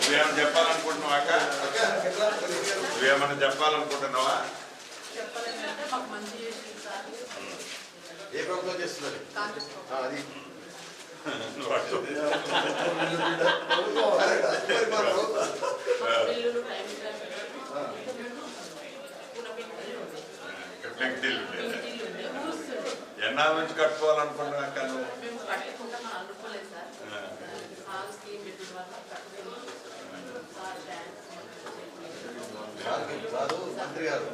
నువ్వేమైనా చెప్పాలనుకుంటున్నావా అక్క? నువ్వేమైనా చెప్పాలనుకుంటున్నావా? ఏ ప్రభుత్వం చేస్తున్నారు అది ఎన్నాళ్ళ నుంచి కట్టుకోవాలనుకుంటున్నా అక్క నువ్వు? మంత్రి గారు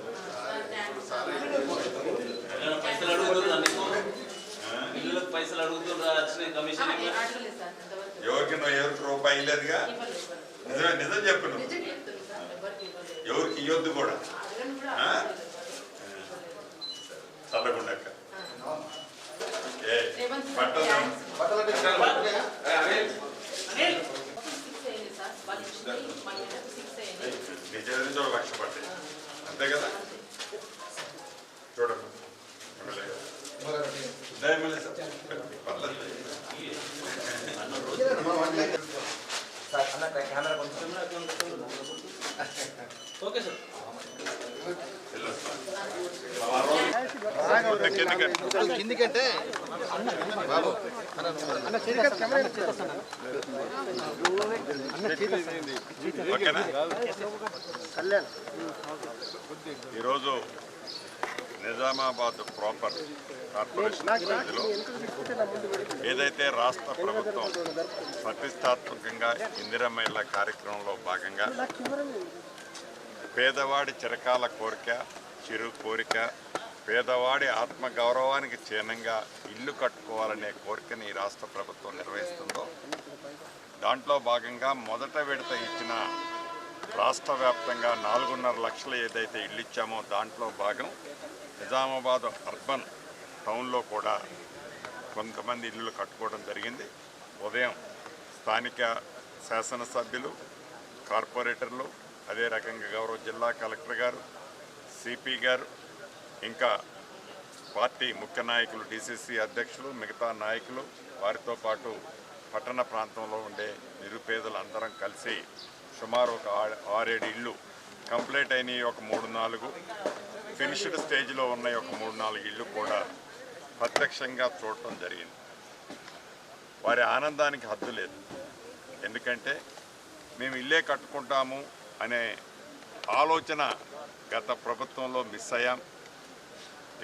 పైసలు అడుగుతున్నారు కమిషన్ ఎవరికి రూపాయి లేదుగా. నిజం చెప్పు నువ్వు, ఎవరికి ఇవ్వద్దు కూడా. చల్లకుండక్క నిజ లక్ష పడ్డాయి అంతే కదా. చూడండి ఓకే సార్. కిందికంటే బాబు ఈరోజు నిజామాబాద్ ప్రాపర్ కార్పొరేషన్ పరిధిలో ఏదైతే రాష్ట్ర ప్రభుత్వం ప్రతిష్టాత్మకంగా ఇందిరమ్మ ఇళ్ల కార్యక్రమంలో భాగంగా పేదవాడి చిరకాల కోరిక, చిరు కోరిక, పేదవాడి ఆత్మగౌరవానికి చిహ్నంగా ఇల్లు కట్టుకోవాలనే కోరికని ఈ రాష్ట్ర ప్రభుత్వం నిర్వహిస్తుందో దాంట్లో భాగంగా మొదట విడత ఇచ్చిన రాష్ట్ర వ్యాప్తంగా 4.5 లక్షలు ఏదైతే ఇల్లు ఇచ్చామో దాంట్లో భాగం నిజామాబాద్ అర్బన్ టౌన్లో కూడా కొంతమంది ఇల్లులు కట్టుకోవడం జరిగింది. ఉదయం స్థానిక శాసనసభ్యులు, కార్పొరేటర్లు, అదే రకంగా గౌరవ జిల్లా కలెక్టర్ గారు, సిపి గారు, ఇంకా పార్టీ ముఖ్య నాయకులు, డిసిసి అధ్యక్షులు, మిగతా నాయకులు, వారితో పాటు పట్టణ ప్రాంతంలో ఉండే నిరుపేదలు అందరం కలిసి సుమారు ఒక 6-7 ఇళ్ళు కంప్లీట్ అయినాయి. ఒక 3-4 ఫినిష్డ్ స్టేజ్లో ఉన్నాయి. ఒక 3-4 ఇళ్ళు కూడా ప్రత్యక్షంగా చూడటం జరిగింది. వారి ఆనందానికి హద్దు లేదు. ఎందుకంటే మేము ఇల్లే కట్టుకుంటాము అనే ఆలోచన గత ప్రభుత్వంలో మిస్ అయ్యాం.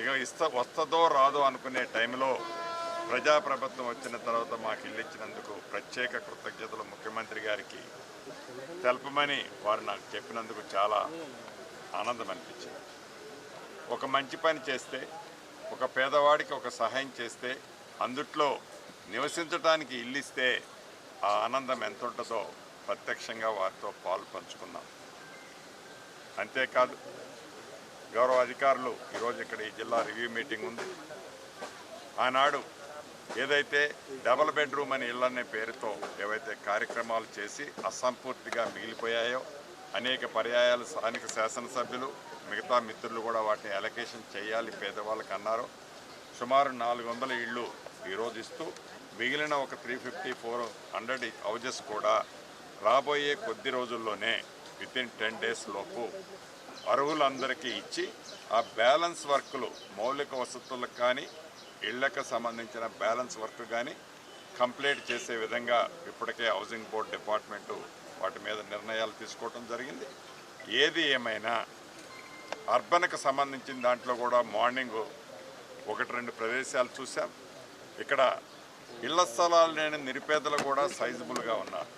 ఇక వస్తుందో రాదో అనుకునే టైంలో ప్రజాప్రభుత్వం వచ్చిన తర్వాత మాకు ఇల్లు ఇచ్చినందుకు ప్రత్యేక కృతజ్ఞతలు ముఖ్యమంత్రి గారికి తెలపమని వారు నాకు చెప్పినందుకు చాలా ఆనందం అనిపించింది. ఒక మంచి పని చేస్తే, ఒక పేదవాడికి ఒక సహాయం చేస్తే, అందుట్లో నివసించడానికి ఇల్లు ఇస్తే ఆ ఆనందం ఎంత ఉంటుందో ప్రత్యక్షంగా వారితో పాలు పంచుకున్నాం. అంతేకాదు గౌరవ అధికారులు ఈరోజు ఇక్కడ ఈ జిల్లా రివ్యూ మీటింగ్ ఉంది. ఆనాడు ఏదైతే డబల్ బెడ్రూమ్ అని ఇళ్ళనే పేరుతో ఏవైతే కార్యక్రమాలు చేసి అసంపూర్తిగా మిగిలిపోయాయో అనేక పర్యాయాలు స్థానిక శాసనసభ్యులు, మిగతా మిత్రులు కూడా వాటిని అలొకేషన్ చేయాలి పేదవాళ్ళకి అన్నారు. సుమారు 400 ఇళ్ళు ఈరోజు ఇస్తూ మిగిలిన ఒక 350-400 హౌజెస్ కూడా రాబోయే కొద్ది రోజుల్లోనే వితిన్ 10 days లోపు అర్హులందరికీ ఇచ్చి ఆ బ్యాలెన్స్ వర్కులు, మౌలిక వసతులకు కానీ ఇళ్లకు సంబంధించిన బ్యాలెన్స్ వర్క్ కానీ కంప్లీట్ చేసే విధంగా ఇప్పటికే హౌసింగ్ బోర్డ్ డిపార్ట్మెంటు వాటి మీద నిర్ణయాలు తీసుకోవడం జరిగింది. ఏది ఏమైనా అర్బన్కి సంబంధించిన దాంట్లో కూడా మార్నింగ్ 1-2 ప్రదేశాలు చూసాం. ఇక్కడ ఇళ్ల స్థలాలు లేని నిరుపేదలు కూడా సైజబుల్గా ఉన్నారు.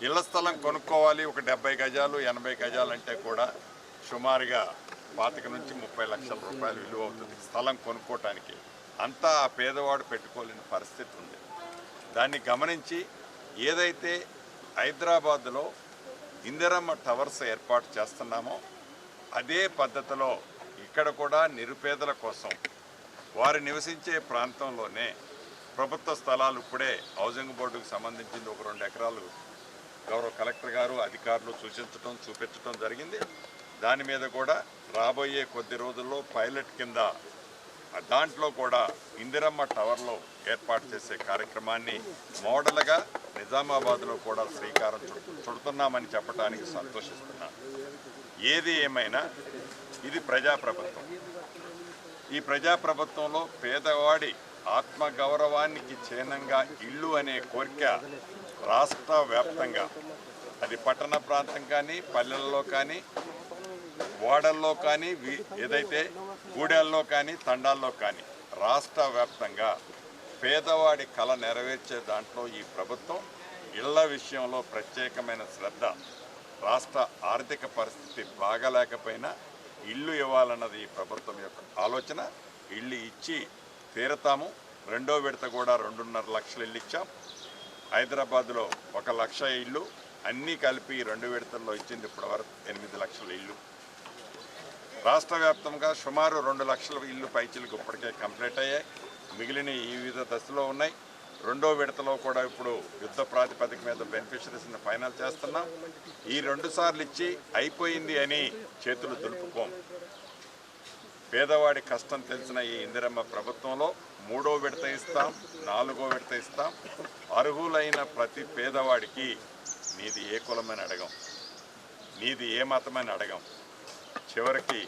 ఇళ్ల స్థలం కొనుక్కోవాలి, ఒక 70 గజాలు 80 గజాలు అంటే కూడా సుమారుగా 25 నుంచి 30 లక్షల రూపాయలు విలువ అవుతుంది స్థలం కొనుక్కోవటానికి. అంతా ఆ పేదవాడు పెట్టుకోలేని పరిస్థితి ఉంది. దాన్ని గమనించి ఏదైతే హైదరాబాద్లో ఇందిరమ్మ టవర్స్ ఏర్పాటు చేస్తున్నామో అదే పద్ధతిలో ఇక్కడ కూడా నిరుపేదల కోసం వారు నివసించే ప్రాంతంలోనే ప్రభుత్వ స్థలాలు ఇప్పుడే హౌసింగ్ బోర్డుకు సంబంధించింది ఒక 2 ఎకరాలు గౌరవ కలెక్టర్ గారు అధికారులు చూపించడం జరిగింది. దాని మీద కూడా రాబోయే కొద్ది రోజుల్లో పైలట్ కింద దాంట్లో కూడా ఇందిరమ్మ టవర్లో ఏర్పాటు చేసే కార్యక్రమాన్ని మోడల్గా నిజామాబాద్లో కూడా శ్రీకారం చుడుతున్నామని చెప్పడానికి సంతోషిస్తున్నాను. ఏది ఏమైనా ఇది ప్రజాప్రభుత్వం. ఈ ప్రజాప్రభుత్వంలో పేదవాడి ఆత్మగౌరవానికి చిహ్నంగా ఇల్లు అనే కోరిక రాష్ట్ర వ్యాప్తంగా, అది పట్టణ ప్రాంతం కానీ, పల్లెల్లో కానీ, వాడల్లో కానీ, ఏదైతే గూడెల్లో కానీ, తండాల్లో కానీ రాష్ట్ర వ్యాప్తంగా పేదవాడి కళ నెరవేర్చే దాంట్లో ఈ ప్రభుత్వం ఇళ్ల విషయంలో ప్రత్యేకమైన శ్రద్ధ. రాష్ట్ర ఆర్థిక పరిస్థితి బాగలేకపోయినా ఇల్లు ఇవ్వాలన్నది ఈ ప్రభుత్వం యొక్క ఆలోచన. ఇల్లు ఇచ్చి తీరతాము. రెండో విడత కూడా 2.5 లక్షల ఇల్లు ఇచ్చాం. హైదరాబాద్లో 1 లక్ష ఇల్లు అన్నీ కలిపి 2 విడతల్లో ఇచ్చింది ఇప్పటి వరకు 8 లక్షల ఇల్లు. రాష్ట్ర వ్యాప్తంగా సుమారు 2 లక్షల ఇల్లు పైచీలకు ఇప్పటికే కంప్లీట్ అయ్యాయి. మిగిలిన ఈ వివిధ దశలో ఉన్నాయి. రెండో విడతలో కూడా ఇప్పుడు యుద్ధ ప్రాతిపదిక మీద బెనిఫిషరీస్ని ఫైనల్ చేస్తున్నాం. ఈ 2 సార్లు ఇచ్చి అయిపోయింది అని చేతులు దులుపుకోం. పేదవాడి కష్టం తెలిసిన ఈ ఇందిరమ్మ ప్రభుత్వంలో 3వ విడత ఇస్తాం, 4వ విడత ఇస్తాం. అర్హులైన ప్రతి పేదవాడికి నీది ఏ కులమని అడగం, నీది ఏ మతమని అడగం. చివరికి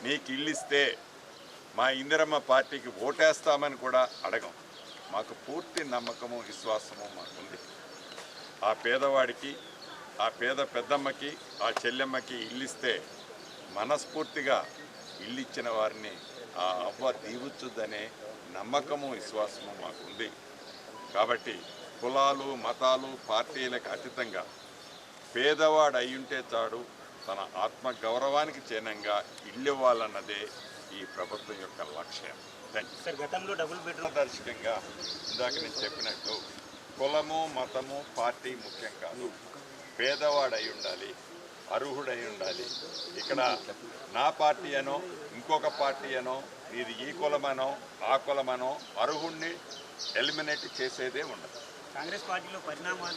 నీకు ఇల్లు ఇస్తే మా ఇందిరమ్మ పార్టీకి ఓటేస్తామని కూడా అడగం. మాకు పూర్తి నమ్మకము, విశ్వాసము మాకుంది. ఆ పేదవాడికి, ఆ పేద పెద్దమ్మకి, ఆ చెల్లెమ్మకి ఇల్లు ఇస్తే మనస్ఫూర్తిగా ఇల్లు ఇచ్చిన వారిని ఆ అవ్వ దీవుచ్చుదనే నమ్మకము, విశ్వాసము మాకుంది. కాబట్టి కులాలు, మతాలు, పార్టీలకు అతీతంగా పేదవాడు అయ్యుంటే చాడు తన ఆత్మగౌరవానికి చిహ్నంగా ఇల్లు ఇవ్వాలన్నదే ఈ ప్రభుత్వం యొక్క లక్ష్యం. సార్, గతంలో డబుల్ బెడ్రూమ్ దర్శకంగా ఇందాక నేను చెప్పినట్టు కులము, మతము, పార్టీ ముఖ్యం కాదు. పేదవాడు అయి ఉండాలి, అర్హుడై ఉండాలి. ఇక్కడ నా పార్టీ అనో, ఇంకొక పార్టీ అనో, ఇది ఈ కులమనో, ఆ కులమనో అర్హుడిని ఎలిమినేట్ చేసేదే ఉండదు. కాంగ్రెస్ పార్టీలో పరిణామాలు